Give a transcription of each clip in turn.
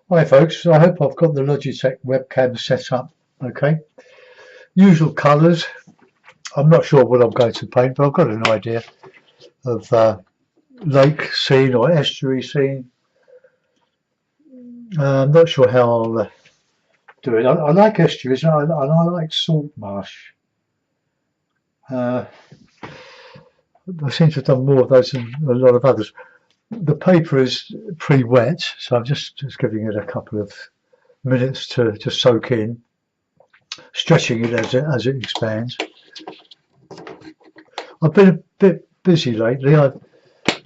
Hi folks, I hope I've got the Logitech webcam set up okay. Usual colours. I'm not sure what I'm going to paint, but I've got an idea of lake scene or estuary scene. I'm not sure how I'll do it. I like estuaries and I like salt marsh. I seem to have done more of those than a lot of others. The paper is pre-wet, so I'm just giving it a couple of minutes to soak in, stretching it as it expands. I've been a bit busy lately. I've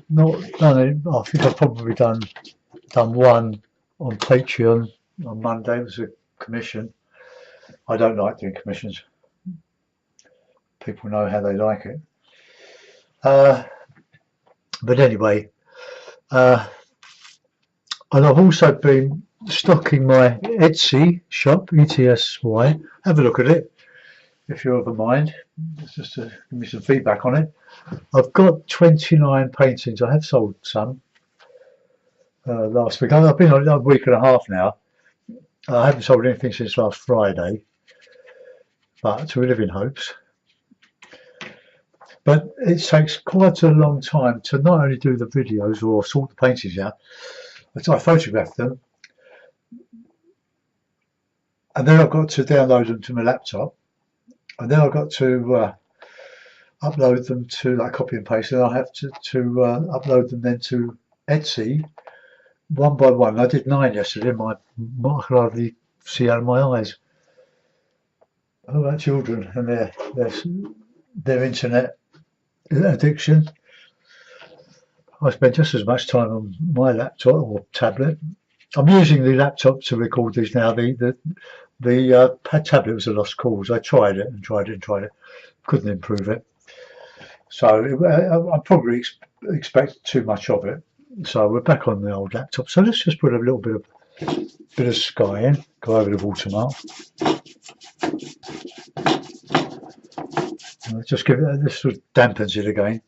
not done it. I think I've probably done one on Patreon on Monday. It was a commission. I don't like doing commissions. People know how they like it. But anyway, and I've also been stocking my Etsy shop, ETSY. Have a look at it if you're of a mind. Just to give me some feedback on it. I've got 29 paintings. I have sold some last week. I've been on a week and a half now. I haven't sold anything since last Friday, but we live in hopes. But it takes quite a long time to not only do the videos or sort the paintings out, I photograph them, and then I've got to download them to my laptop, and then I've got to upload them to like copy and paste, and I have to upload them then to Etsy one by one. I did 9 yesterday. I can hardly see out of my eyes. How about children and their internet addiction? I spend just as much time on my laptop or tablet. I'm using the laptop to record these now. The tablet was a lost cause. I tried it and tried it, couldn't improve it. So I probably expect too much of it. So we're back on the old laptop. So let's just put a little bit of sky in. Go over the watermark. Just give it. This sort of dampens it again.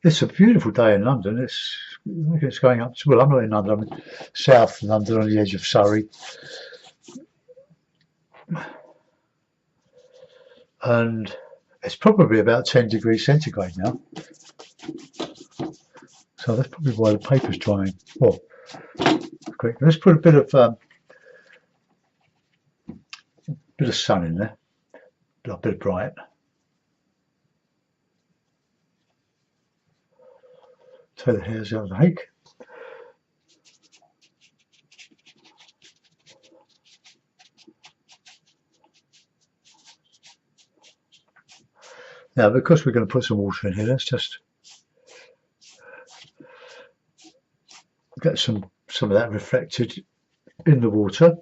It's a beautiful day in London. It's going up to, well, I'm not in London, I'm in South London on the edge of Surrey. And it's probably about 10 degrees centigrade now. So that's probably why the paper's drying. Well, quick. Let's put a bit of sun in there, a bit of bright. Tear the hairs out of the hake. Now, because we're going to put some water in here, let's just get some of that reflected in the water.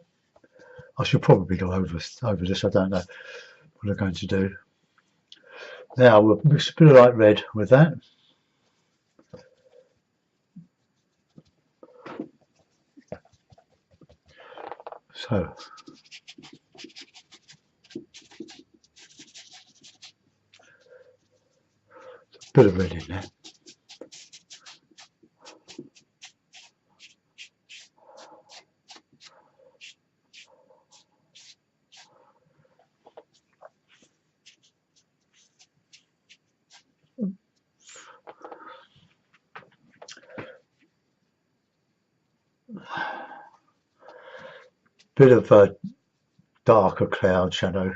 I should probably go over this. I don't know what I'm going to do. Now we'll mix a bit of light red with that. So a bit of red in there. Bit of a darker cloud shadow.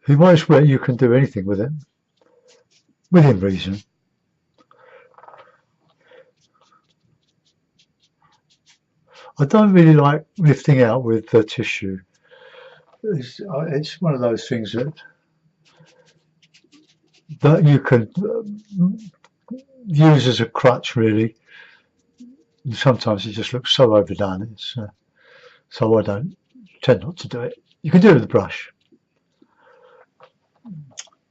In my way, you can do anything with it, within reason. I don't really like lifting out with the tissue. It's one of those things that you can use as a crutch, really. And sometimes it just looks so overdone. So I tend not to do it. You can do it with a brush.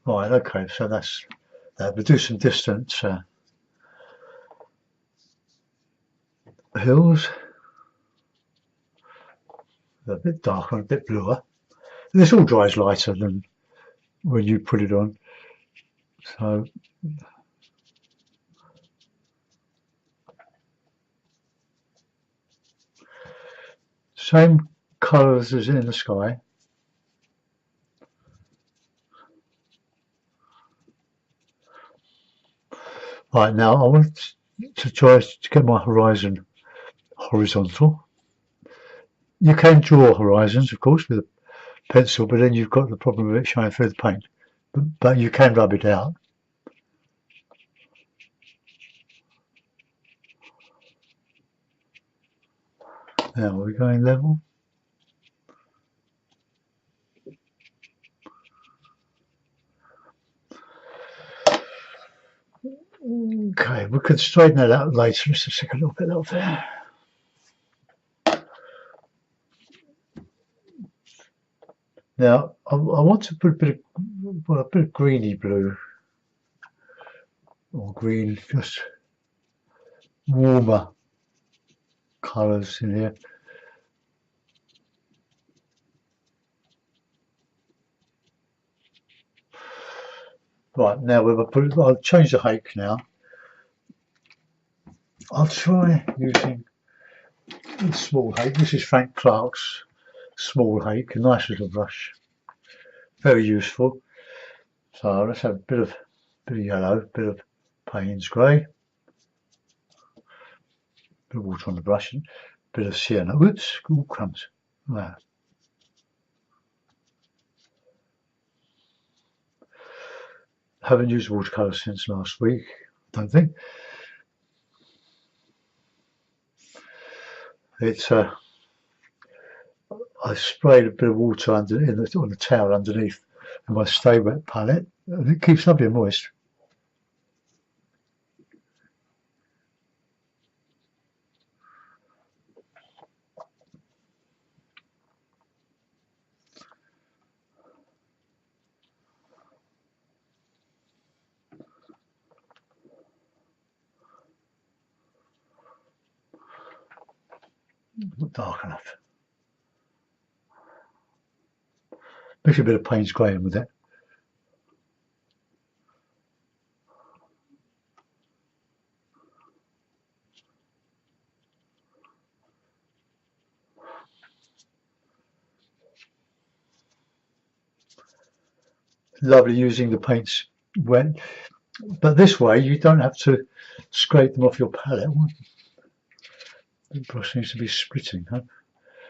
Right, okay, so that's that. We'll do some distant hills. They're a bit darker and a bit bluer. This all dries lighter than when you put it on. So same colours as in the sky. Right, now I want to try to get my horizon horizontal. You can draw horizons, of course, with a pencil, but then you've got the problem of it showing through the paint. But you can rub it out. Now we're going level. Okay, we could straighten that out later. Let's just take a little bit out there. Now I want to put a bit of greeny blue or green, just warmer colours in here. Right, now I'll change the hake now. I'll try using a small hake. This is Frank Clark's small hake, a nice little brush, very useful. So let's have a bit of yellow, a bit of Payne's grey, bit of water on the brush, and a bit of sienna. Whoops, all crumbs. Wow. Haven't used watercolour since last week, don't think. It's I sprayed a bit of water on the towel underneath my Stay Wet palette, and it keeps up being moist. Not dark enough. Mix a bit of Payne's grey in with it. Lovely using the paints wet, but this way you don't have to scrape them off your palette. The brush needs to be splitting. Huh?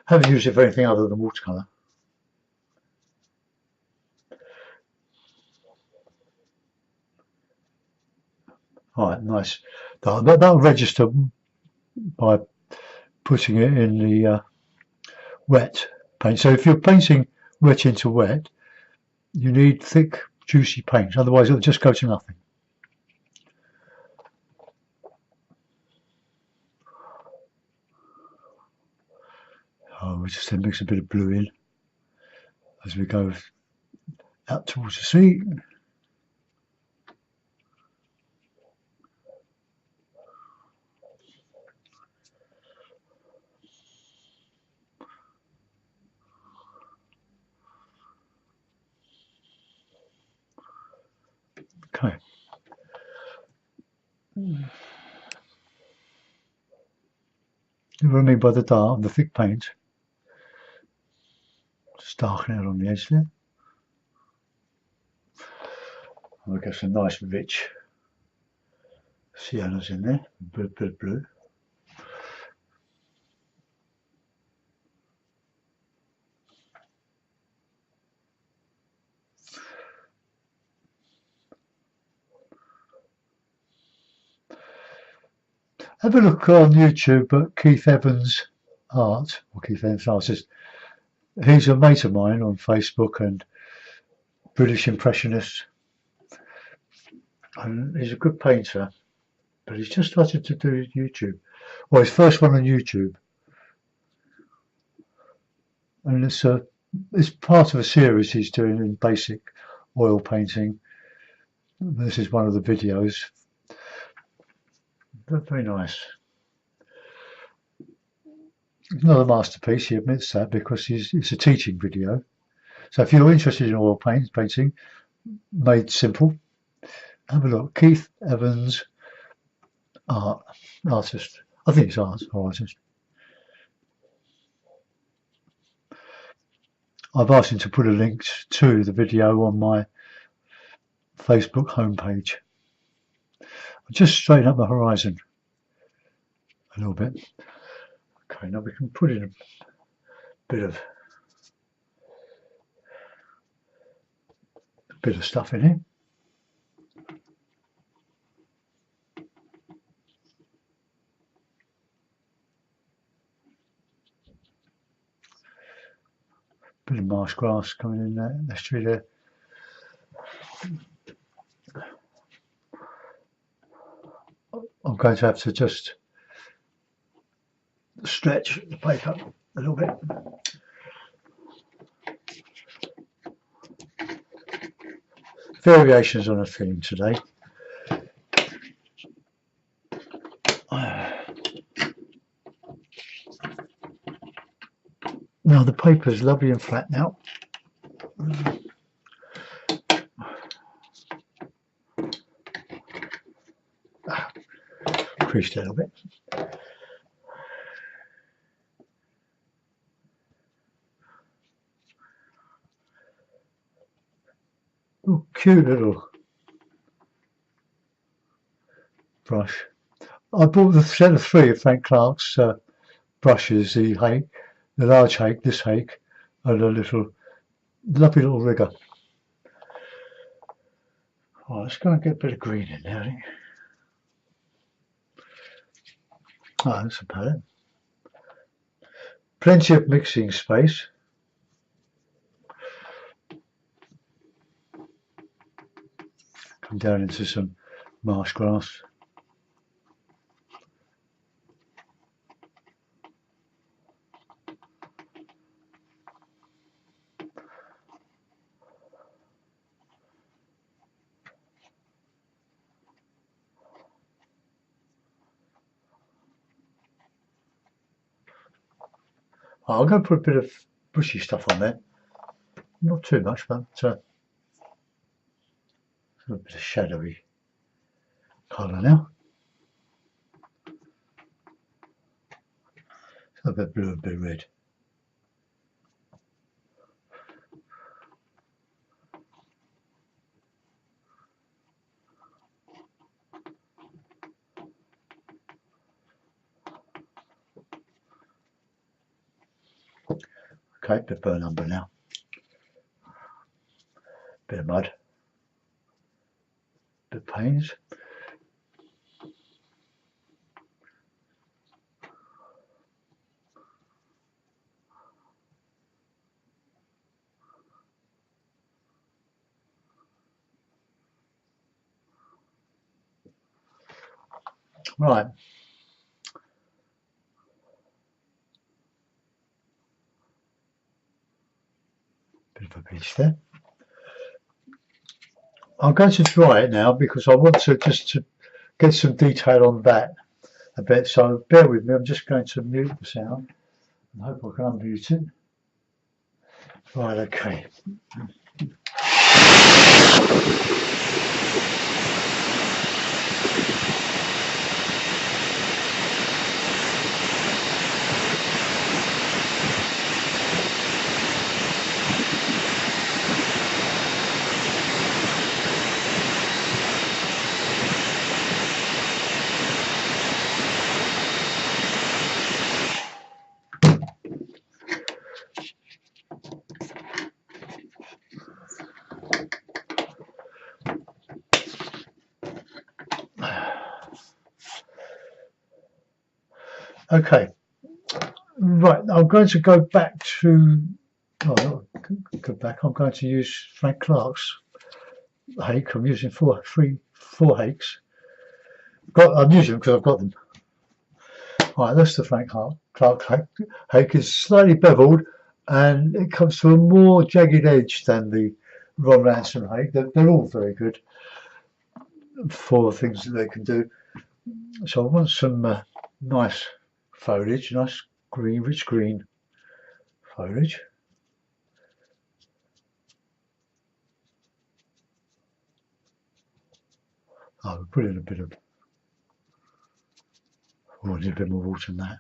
Haven't used it for anything other than watercolour. Alright, nice. That'll register by putting it in the wet paint. So if you're painting wet into wet, you need thick, juicy paint, otherwise it'll just go to nothing. Oh, we just then mix a bit of blue in as we go out towards the sea. Okay. You know what I mean by the thick paint? Just darken it on the edge there. We'll get some nice rich siennas in there, a bit of blue. Have a look on YouTube at Keith Evans Art, or Keith Evans Artist. He's a mate of mine on Facebook and British Impressionist. And he's a good painter, but he's just started to do YouTube. Well, his first one on YouTube. And it's part of a series he's doing in basic oil painting. This is one of the videos. Very nice. Not a masterpiece, he admits that, because it's a teaching video. So if you're interested in oil painting made simple, have a look. Keith Evans, artist. I think it's artist. I've asked him to put a link to the video on my Facebook homepage. I'll just straighten up the horizon a little bit. Okay, now we can put in a bit of stuff in here. Bit of marsh grass coming in there, the street there. I'm going to have to just stretch the paper a little bit. Variations on a theme today. Now the paper is lovely and flat now. Creased a little bit. Oh, cute little brush. I bought the set of 3 of Frank Clark's brushes, the large hake, this hake, and a little lovely little rigger. Oh, let's go and get a bit of green in there, I think. Oh, that's a palette. Plenty of mixing space. Come down into some marsh grass. Oh, I'm going to put a bit of bushy stuff on there. Not too much, but a bit of shadowy colour now. A bit blue, a bit red. Okay, bit of burn umber now. Bit of mud. Bit of pains. Right. Bit of a piece there. I'm going to dry it now because I want to just get some detail on that a bit. So bear with me. I'm just going to mute the sound and hope I can unmute it. Right. Okay. Okay, right, I'm going to go back to, go back, I'm going to use Frank Clark's hake. I'm using four hakes. I'm using them because I've got them. Right, that's the Frank Clark hake. Is slightly beveled and it comes to a more jagged edge than the Ron Ransom hake. They're all very good. for things that they can do. So I want some nice foliage, nice green, rich green foliage. I'll put in a bit of, oh, I need a bit more water than that.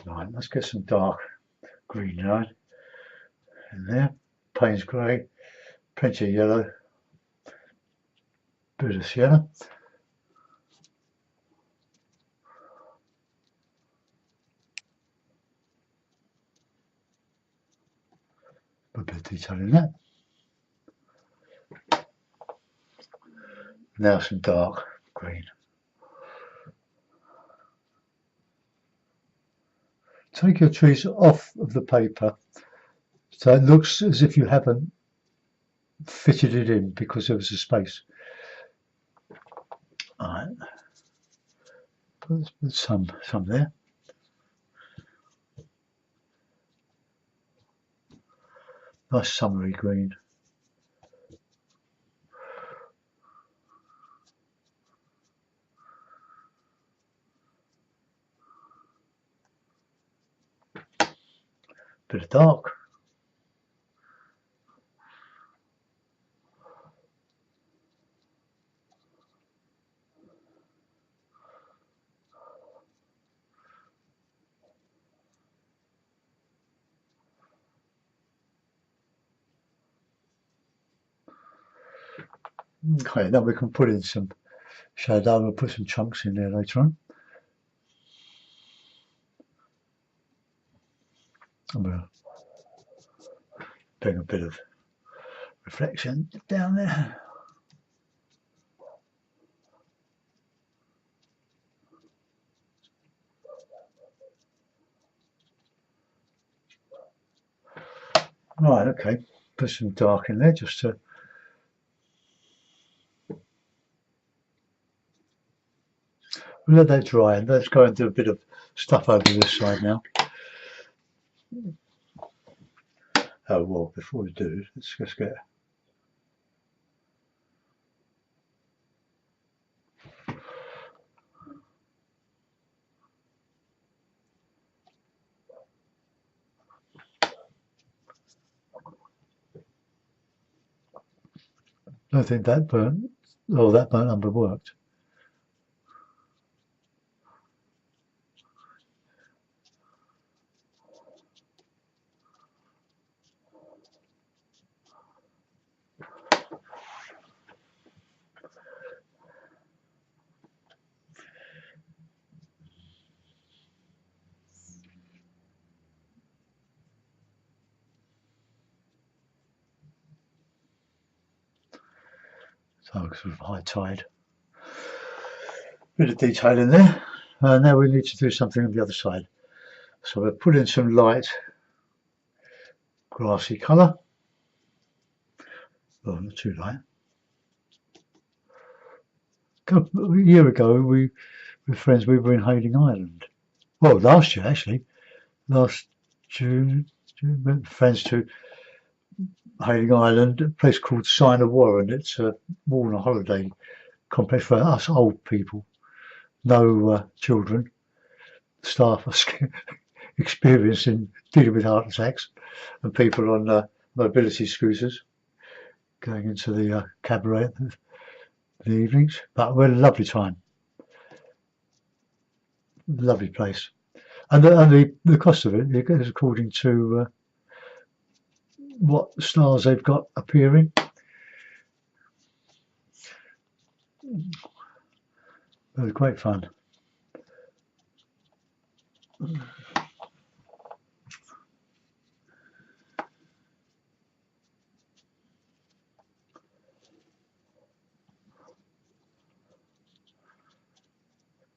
Right, let's get some dark green line in there. Payne's grey, plenty of yellow, bit of sienna. A bit of detail in that. Now some dark green. Take your trees off of the paper so it looks as if you haven't fitted it in because there was a space. Alright, put some there. Nice summery green. Bit of dark. Okay, then we can put in some shadow. We'll put some chunks in there later on. And we'll bring a bit of reflection down there. Right, okay, put some dark in there just to let that dry, and let's go and do a bit of stuff over this side now. Oh well, before we do, let's just get I don't think that burnt, oh, that burnt umber worked. So sort of high tide. Bit of detail in there. Now we need to do something on the other side. So we'll put in some light grassy colour. Oh, not too light. A year ago, with friends, we were in Hayling Island. Well, last year actually. Last June, went with friends to Hayling Island, a place called Sign of Warren. It's a Warner holiday complex for us old people. No children. Staff are experienced in dealing with heart attacks and people on mobility scooters going into the cabaret in the evenings. But we had a lovely time. Lovely place. And the cost of it is according to what stars they've got appearing. It was great fun.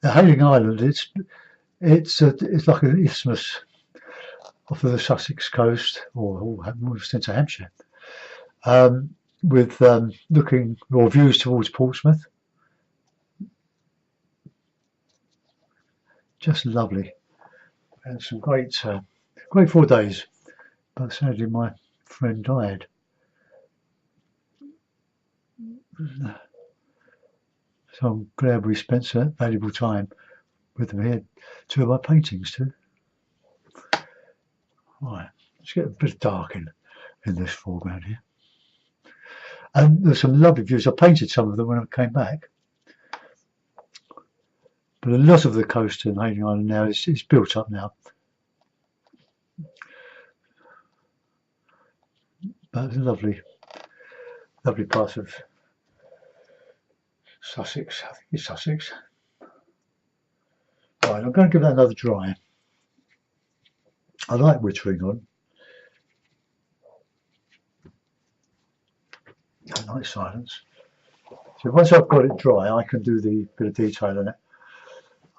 The Hayling Island, it's like an isthmus off of the Sussex coast, or almost into Hampshire, with looking or views towards Portsmouth, just lovely. And some great, great 4 days. But sadly, my friend died. So I'm glad we spent some valuable time with him. He had 2 of my paintings too. Right, let's get a bit dark in this foreground here. And there's some lovely views. I painted some of them when I came back. But a lot of the coast in Hayling Island now is built up now. But it's a lovely part of Sussex. I think it's Sussex. Right, I'm going to give that another dry. I like wittering on. I like silence. So once I've got it dry, I can do the bit of detail in it.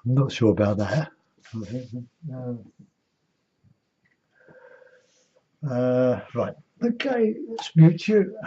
I'm not sure about that. Right, okay, let's mute you.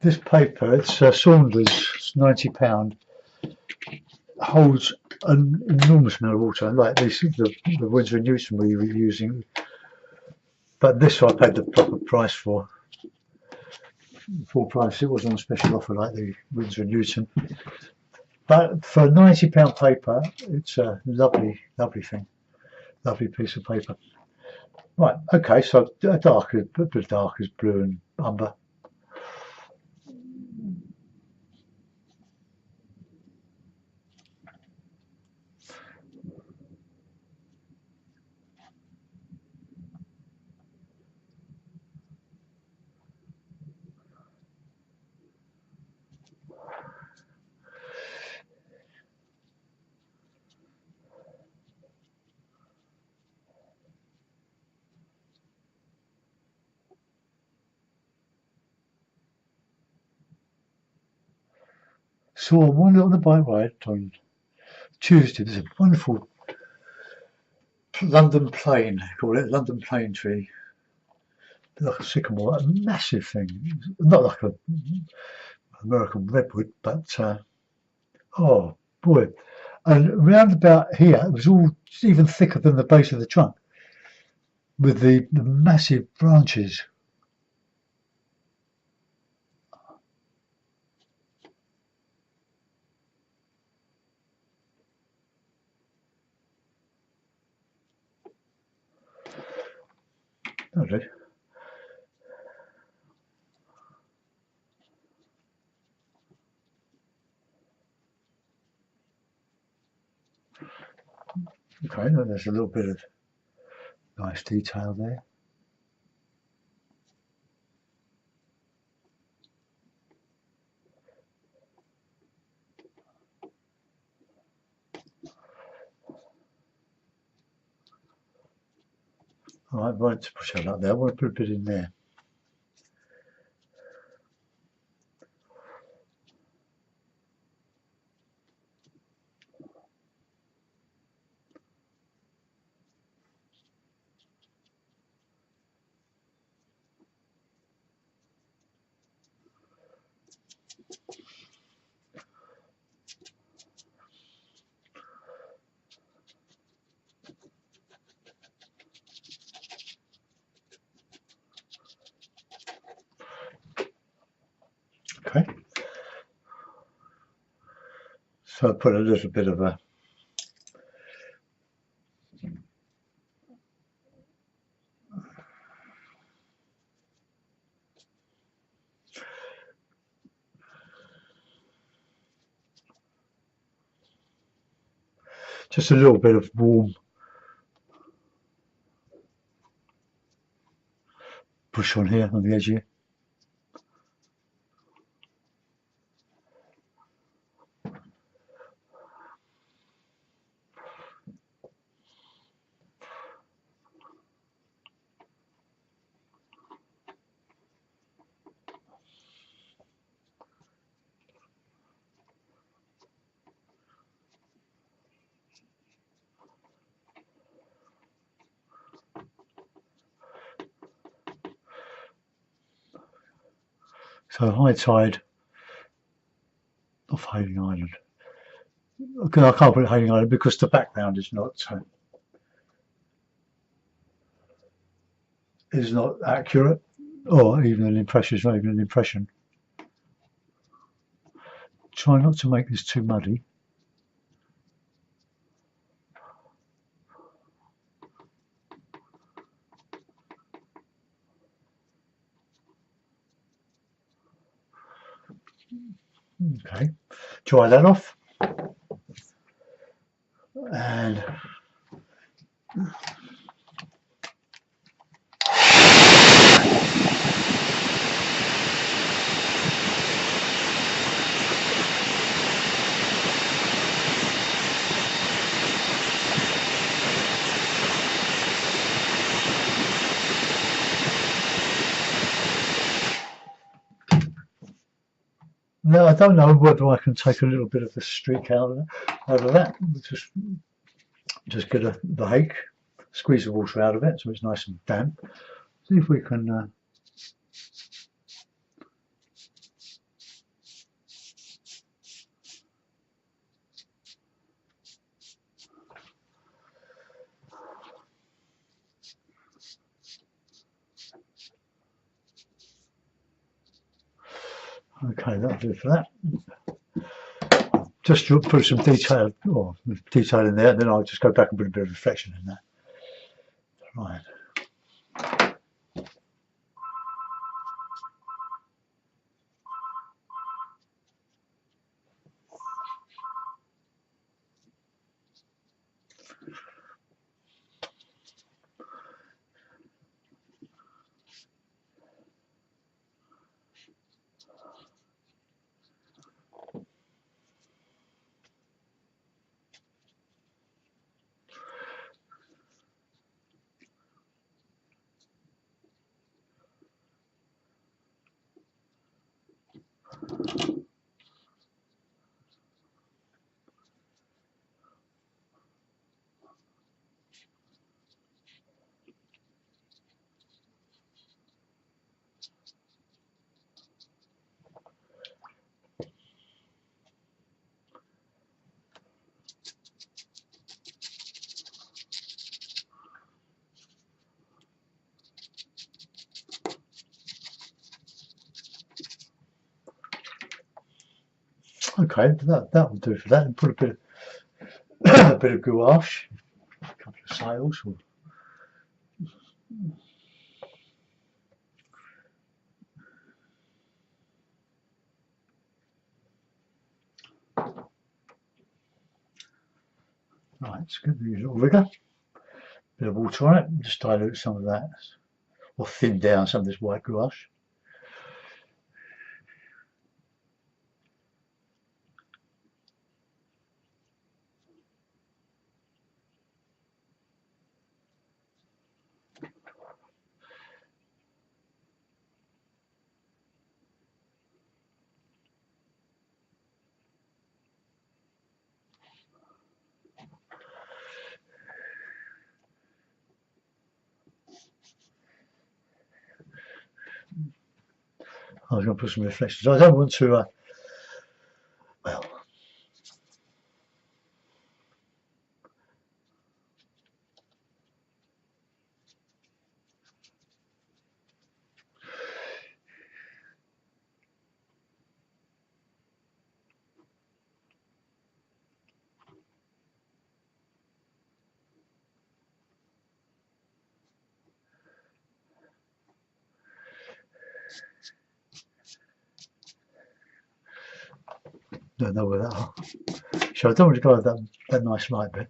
This paper, it's Saunders, it's £90, holds an enormous amount of water, like this, the Winsor & Newton we were using. But this I paid the proper price for. Full price, it wasn't on special offer like the Winsor & Newton. But for £90 paper, it's a lovely thing. Lovely piece of paper. Right, okay, so a bit of dark as blue and umber. Saw one on the bike ride on Tuesday. There's a wonderful London plane, they call it, London plane tree. Like a sycamore, a massive thing. Not like a American redwood, but oh boy. And round about here, it was all even thicker than the base of the trunk, with the massive branches. Lovely. Okay, there's a little bit of nice detail there. I won't push out like that. I want to put a bit in there. Okay. So I put a little bit of a just a little bit of warm bush on here on the edge here. So high tide off Hayling Island. Okay, I can't put it Hayling Island because the background is not accurate, or even an impression. It's not even an impression. Try not to make this too muddy. Okay, dry that off, and now I don't know whether I can take a little bit of the streak out of that. Just get the hake, squeeze the water out of it so it's nice and damp. See if we can. Okay, that'll do for that. Just to put some detail in there, and then I'll just go back and put a bit of reflection in there. Right. Okay, that will do for that. And put a bit a bit of gouache, a couple of sails. Right, let's get the usual rigour. Bit of water on it, just dilute some of that, or thin down some of this white gouache. I was going to put some reflections. I don't want to, well, don't know where that. So I don't want to go with that nice light bit.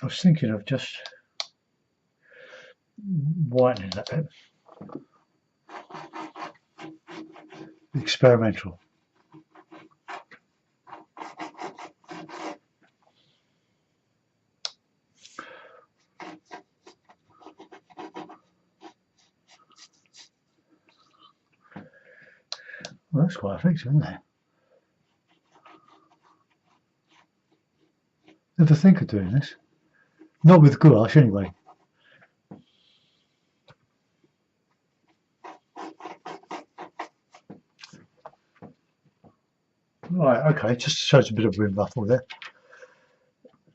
I was thinking of just whitening that bit. Experimental. Well, that's quite effective, isn't it? Never think of doing this. Not with gouache, anyway. Right, okay, just shows a bit of wind ruffle there.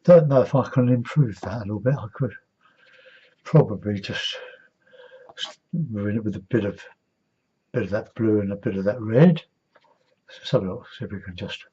Don't know if I can improve that a little bit. I could probably just ruin it with a bit of that blue and a bit of that red. Let's have a look, see if we can just.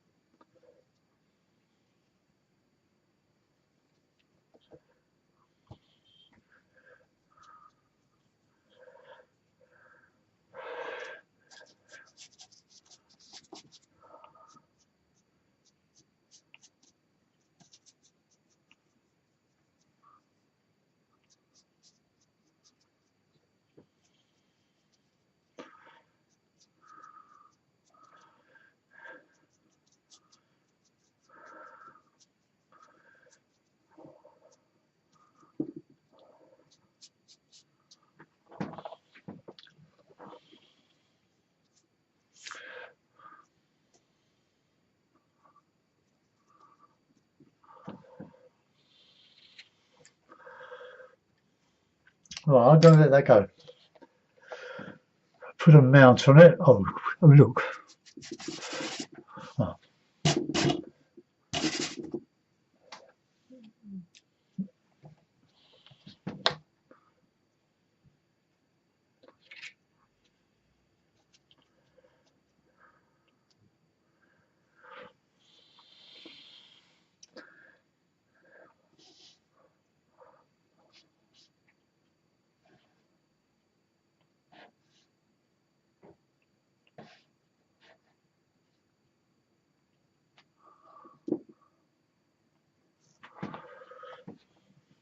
Right, I'm going to let that go. Put a mount on it. Oh look. Oh.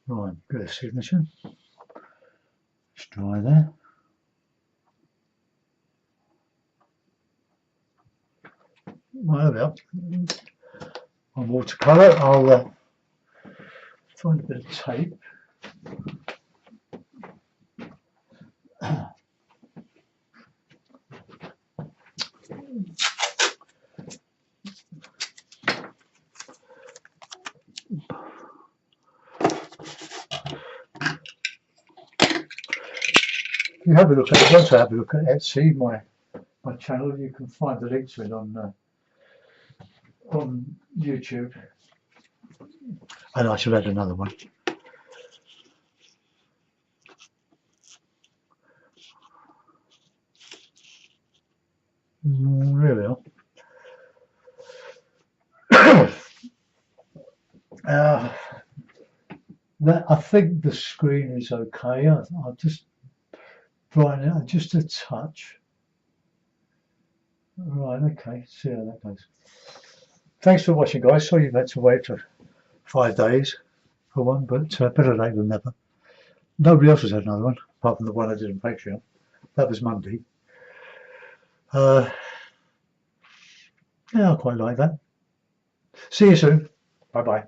Right, good signature. Let's dry there. Right, there we are. On watercolour, I'll find a bit of tape. If you have a look at it, once I have a look at Etsy, my channel, you can find the link to it on YouTube. And I shall add another one. Really? I think the screen is okay. I'll just brighten it just a touch. Right, okay, see how that goes. Thanks for watching, guys. Sorry you've had to wait for 5 days for one, but better late than never. Nobody else has had another one, apart from the one I did on Patreon. That was Monday. Yeah, I quite like that. See you soon. Bye-bye.